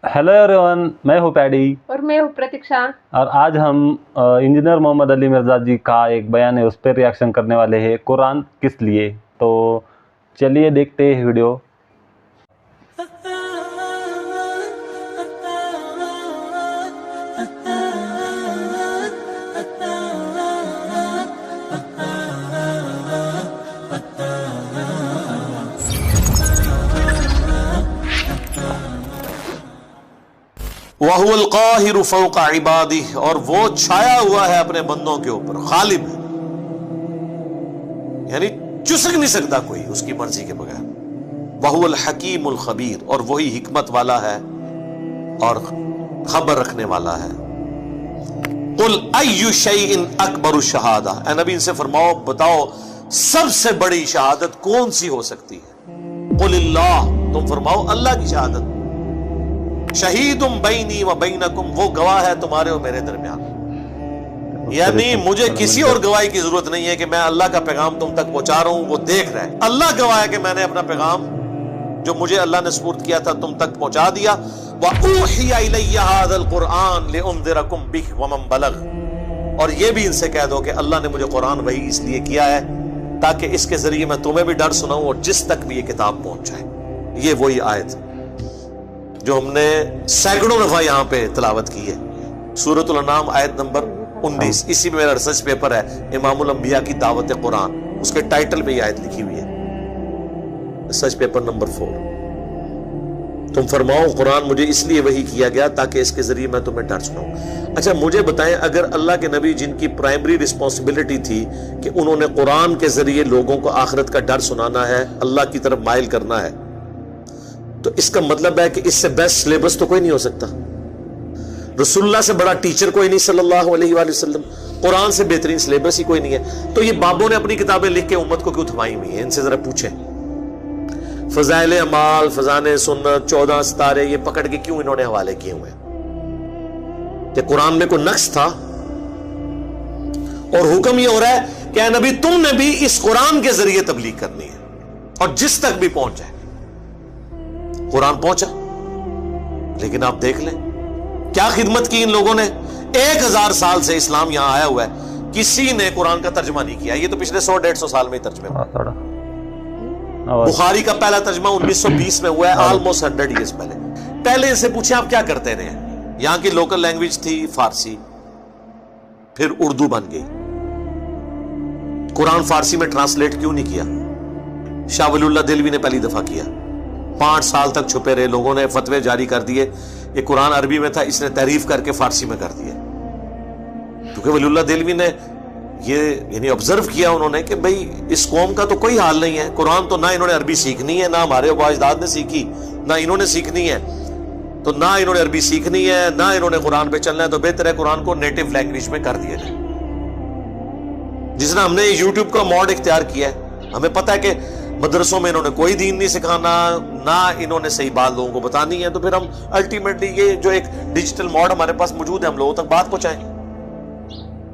Hello everyone, मैं हूँ paddy और मैं हूँ प्रतीक्षा। और आज हम इंजीनियर मोहम्मद अली मिर्ज़ा जी का एक बयान है उस पर रिएक्शन करने वाले हैं, कुरान किस लिए। तो चलिए देखते हैं वीडियो। वहुवल काहिरु फौका इबादिह, और वो छाया हुआ है अपने बंदों के ऊपर, गालिब है, यानी चुसक नहीं सकता कोई उसकी मर्जी के बगैर। वहुवल हकीमुल खबीर, और वही हिकमत वाला है और खबर रखने वाला है। कुल अय्यु शैइन अकबरु शहादा, ऐ नबी इनसे फरमाओ, बताओ सबसे बड़ी शहादत कौन सी हो सकती है। कुलिल्लाह, तुम फरमाओ अल्लाह की शहादत। शहीदुम बैनी व बैनकुम, वो गवाह है तुम्हारे और मेरे दरमियान, यानी मुझे किसी और गवाही की जरूरत नहीं है कि मैं अल्लाह का पैगाम तुम तक पहुंचा रहा हूं, वो देख रहा है। अल्लाह गवाह है कि मैंने अपना पैगाम जो मुझे अल्लाह ने सुपुर्द किया था तुम तक पहुंचा दिया। व ऊहिया इलैया हाज़ल कुरआन लिउंज़िरकुम बिहि व मन बलग, और ये भी इनसे कह दो कि अल्लाह ने मुझे कुरान वही इसलिए किया है ताकि इसके जरिए मैं तुम्हें भी डर सुनाऊं और जिस तक भी ये किताब पहुंच जाए। ये वही आयत जो हमने सैकड़ों दफा यहाँ पे तिलावत की है, सूरतुल अनाम आयत नंबर 19। इसी में मेरा रिसर्च पेपर है, इमामुल अंबिया की दावत कुरान, उसके टाइटल पे ये आयत लिखी हुई है, रिसर्च पेपर नंबर 4। तुम फरमाओ कुरान मुझे इसलिए वही किया गया ताकि इसके जरिए मैं तुम्हें डर सुनाऊं। अच्छा मुझे बताएं, अगर अल्लाह के नबी जिनकी प्राइमरी रिस्पॉन्सिबिलिटी थी कि उन्होंने कुरान के जरिए लोगों को आखिरत का डर सुनाना है, अल्लाह की तरफ माइल करना है, तो इसका मतलब है कि इससे बेस्ट सिलेबस तो कोई नहीं हो सकता। रसूलुल्लाह से बड़ा टीचर कोई नहीं सल्लल्लाहु अलैहि वसल्लम, कुरान से बेहतरीन सिलेबस ही कोई नहीं है। तो ये बाबों ने अपनी किताबें लिख के उम्मत को क्यों थमाई हुई है, इनसे जरा पूछें। फजाइल अमाल, फजाने सुन्नत, 14 सितारे, ये पकड़ के क्यों इन्होंने हवाले किए हुए हैं? कि कुरान में कोई नक्स था और हुक्म ये हो रहा है कि नबी तुमने भी इस कुरान के जरिए तबलीग करनी है और जिस तक भी पहुंच जाए। कुरान पहुंचा, लेकिन आप देख लें क्या खिदमत की इन लोगों ने। 1000 साल से इस्लाम यहां आया हुआ है, किसी ने कुरान का तर्जमा नहीं किया। ये तो पिछले 100-150 साल में ही तर्जमे हुआ। बुखारी का पहला तर्जमा 1920 में हुआ है, ऑलमोस्ट 100 ईयर्स पहले इनसे पूछे आप क्या करते रहे। यहां की लोकल लैंग्वेज थी फारसी, फिर उर्दू बन गई। कुरान फारसी में ट्रांसलेट क्यों नहीं किया? शाह वलीउल्लाह दिलवी ने पहली दफा किया। 5 साल तक छुपे रहे, लोगों ने फतवे जारी कर दिए। ये कुरान अरबी में था, इसने तहरीफ करके फारसी में कर दिया, क्योंकि वलीउल्लाह दिलवी ने ये यानी ऑब्जर्व किया उन्होंने कि भाई इस कौम का तो कोई हाल नहीं है। कुरान तो ना इन्होंने अरबी सीखनी है, ना हमारे अजदाद ने सीखी, ना इन्होंने सीखनी है, तो ना इन्होंने अरबी सीखनी है, ना इन्होंने कुरान पे चलना है, तो बेहतर है कुरान को नेटिव लैंग्वेज में कर दिया जाए। जिसने हमने यूट्यूब का मॉड इख्तियार किया है, हमें पता है कि मदरसों में इन्होंने कोई दीन नहीं सिखाना, ना इन्होंने सही बात लोगों को बतानी है, तो फिर हम अल्टीमेटली ये जो एक डिजिटल मॉड हमारे पास मौजूद है, हम लोगों तक बात पहुंचाएं।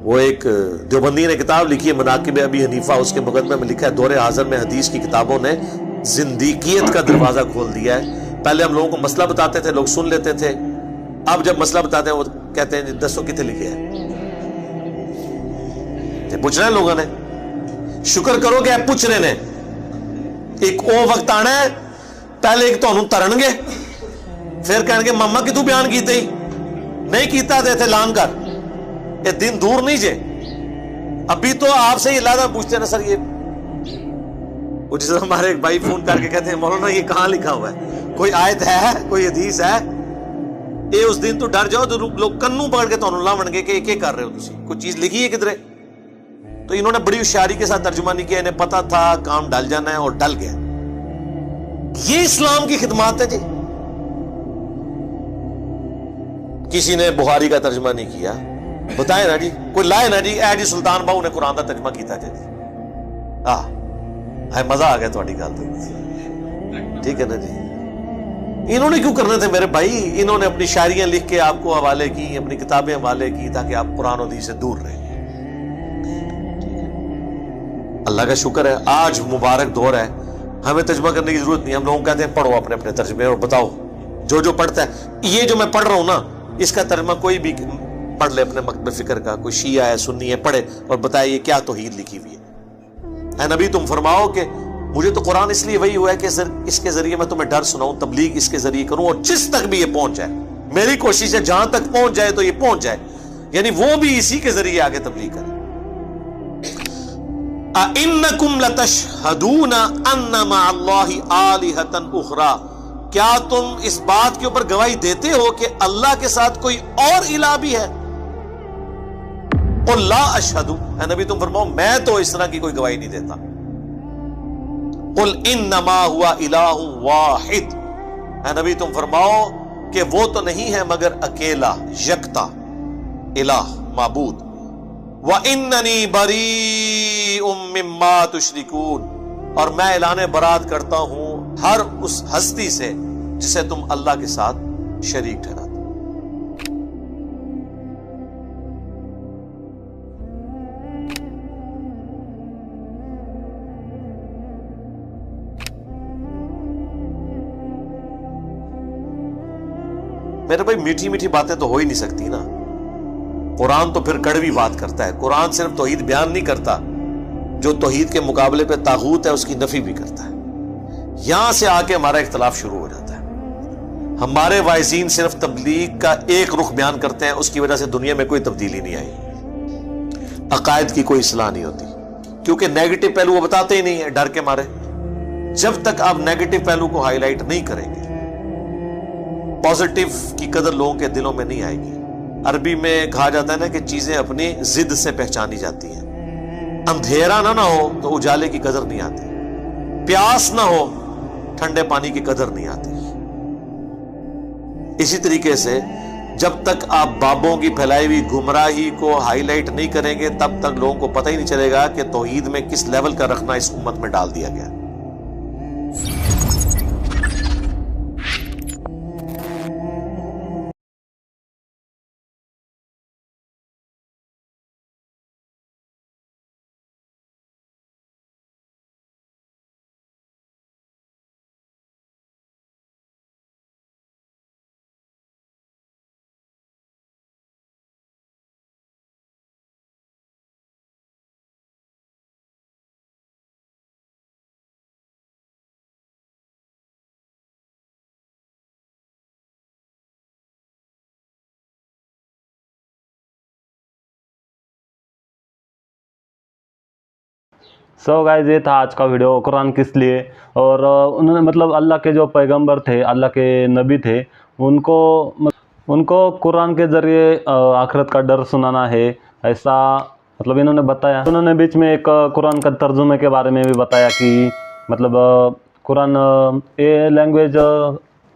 वो एक देवबंदी ने किताब लिखी है मनाकिब अबी हनीफा, उसके मुकदमे में लिखा है दौरे हाज़िर में हदीस की किताबों ने जिंदगियत का दरवाजा खोल दिया है। पहले हम लोगों को मसला बताते थे, लोग सुन लेते थे, अब जब मसला बताते हैं वो कहते हैं दसो कितने लिखे है। पूछना है लोगों ने, शुक्र करो कि आप पूछ रहे ने। एक ओ वक्त आना है, पहले एक तो तरनगे, फिर कहेंगे मामा कि तू बयान कीते ही नहीं कीता थे ऐलान कर। ये दिन दूर नहीं जे, अभी तो आपसे ये लादा पूछते ना सर, ये जिस हमारे एक भाई फोन करके कहते हैं मौलाना ये कहां लिखा हुआ है, कोई आयत है, कोई हदीस है? ये उस दिन तो डर जाओ तो लोग कन्नू पकड़ के तो लावणगे कि क्या कर रहे हो तुसी, कोई चीज लिखी है किधरे। तो इन्होंने बड़ी होशियारी के साथ तर्जुमा नहीं किया, इन्हें पता था काम डल जाना है और डल गया। ये इस्लाम की खिदमत है जी। किसी ने बुखारी का तर्जुमा नहीं किया, बताए ना जी, कोई लाए ना जी, ए जी सुल्तान बाहू ने कुरान का तर्जुमा किया जी। मजा आ गया थोड़ी गल तो, ठीक है ना जी। इन्होंने क्यों करने थे मेरे भाई? इन्होंने अपनी शायरियां लिख के आपको हवाले की, अपनी किताबें हवाले की, ताकि आप कुरान और हदीस से दूर रहें। अल्लाह का शुक्र है आज मुबारक दौर है, हमें तर्जुमा करने की जरूरत नहीं। हम लोग कहते हैं पढ़ो अपने अपने तर्जुमे और बताओ جو جو پڑھتا ہے, یہ جو میں پڑھ رہا ہوں نا, اس کا ترجمہ کوئی بھی پڑھ لے اپنے مکتب فکر کا, کوئی شیعہ ہے سنی ہے, پڑھے اور بتائے یہ کیا توحید لکھی ہوئی ہے. اے نبی تم فرماؤ کہ مجھے تو قرآن اس لیے وہی ہوا ہے کہ اس کے ذریعے میں تمہیں ڈر سناؤں, تبلیغ اس کے ذریعے کروں, اور جس تک بھی یہ پہنچ جائے, میری کوشش ہے جہاں تک پہنچ جائے تو یہ پہنچ جائے, یعنی وہ بھی اسی کے ذریعے آگے تبلیغ کرے. اَإِنَّكُمْ لَتَشْهَدُونَ أَنَّ مَعَ اللَّهِ آلِهَةً أُخْرَى, کیا تم اس بات کے اوپر گواہی دیتے ہو کہ اللہ کے ساتھ کوئی اور الہ بھی ہے؟ قُلْ لَا أَشْهَدُ, اے نبی تم فرماؤ میں تو اس طرح کی کوئی گواہی نہیں دیتا. قُلْ إِنَّمَا هُوَ إِلَٰهٌ وَاحِدٌ, اے نبی تم فرماؤ کہ وہ تو نہیں ہے مگر اکیلا, یکتا الہ, معبود. وَإِنَّنِي بَرِيءٌ مِّمَّا تُشْرِكُونَ, اور میں اعلان برات کرتا ہوں ہر اس ہستی سے جسے تم اللہ کے ساتھ شریک ٹھہراتے. میرے بھائی میٹھی میٹھی باتیں تو ہو ہی نہیں سکتی نا. قرآن تو پھر کڑوی بات کرتا ہے. قرآن صرف توحید بیان نہیں کرتا, جو توحید کے مقابلے پہ طاغوت ہے اس کی نفی بھی کرتا ہے. یہاں سے آ کے ہمارا اختلاف شروع ہو جاتا ہے. ہمارے واعظین صرف تبلیغ کا ایک رخ بیان کرتے ہیں, اس کی وجہ سے دنیا میں کوئی تبدیلی نہیں آئی, عقائد کی کوئی اصلاح نہیں ہوتی, کیونکہ نیگیٹو پہلو وہ بتاتے ہی نہیں ہیں ڈر کے مارے. جب تک آپ نیگیٹو پہلو کو ہائی لائٹ نہیں کریں گے, پازیٹیو کی قدر لوگوں کے دلوں میں نہیں آئے گی. عربی میں کہا جاتا ہے نا کہ چیزیں اپنی ضد سے پہچانی جاتی ہیں. اندھیرا نہ ہو تو اجالے کی قدر نہیں آتی, پیاس نہ ہو ٹھنڈے پانی کی قدر نہیں آتی. اسی طریقے سے جب تک آپ بابوں کی پھیلائی ہوئی گمراہی کو ہائی لائٹ نہیں کریں گے, تب تک لوگوں کو پتہ ہی نہیں چلے گا کہ توحید میں کس لیول کا رکھنا اس امت میں ڈال دیا گیا. سو گائز, یہ تھا آج کا ویڈیو قرآن کس لیے. اور انہوں نے مطلب اللہ کے جو پیغمبر تھے, اللہ کے نبی تھے, ان کو قرآن کے ذریعے آخرت کا ڈر سنانا ہے, ایسا مطلب انہوں نے بتایا. انہوں نے بیچ میں ایک قرآن کا ترجمے کے بارے میں بھی بتایا کہ مطلب قرآن یہ لینگویج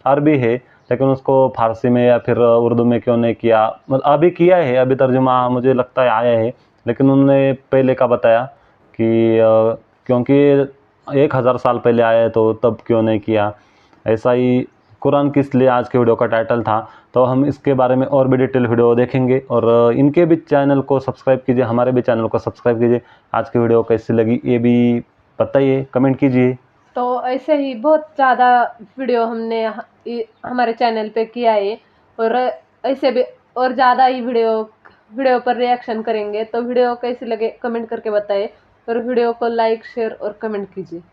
عربی ہے, لیکن اس کو فارسی میں یا پھر اردو میں کیوں نہیں کیا. ابھی کیا ہے, ابھی ترجمہ مجھے لگتا ہے آیا ہے, لیکن انہوں نے پہلے کا بتایا کہ کیونکہ 1000 سال پہلے آئے تو تب کیوں نہیں کیا. ایسا ہی قرآن کس لیے آج کے ویڈیو کا ٹائٹل تھا. تو ہم اس کے بارے میں اور بھی ڈیٹیل ویڈیو دیکھیں گے, اور ان کے بھی چینل کو سبسکرائب کیجئے, ہمارے بھی چینل کو سبسکرائب کیجئے. آج کی ویڈیو کیسی لگی یہ بھی بتائیے, کمنٹ کیجئے. تو ایسے ہی بہت زیادہ ویڈیو ہم نے ہمارے چینل پہ کیا ہے, اور ایسے بھی اور زیادہ ہی ویڈیو پر ریئیکشن کریں گے. تو ویڈیو کیسی لگے کمنٹ کر کے بتائیں, اور ویڈیو کو لائک, شیئر اور کمنٹ کیجیے.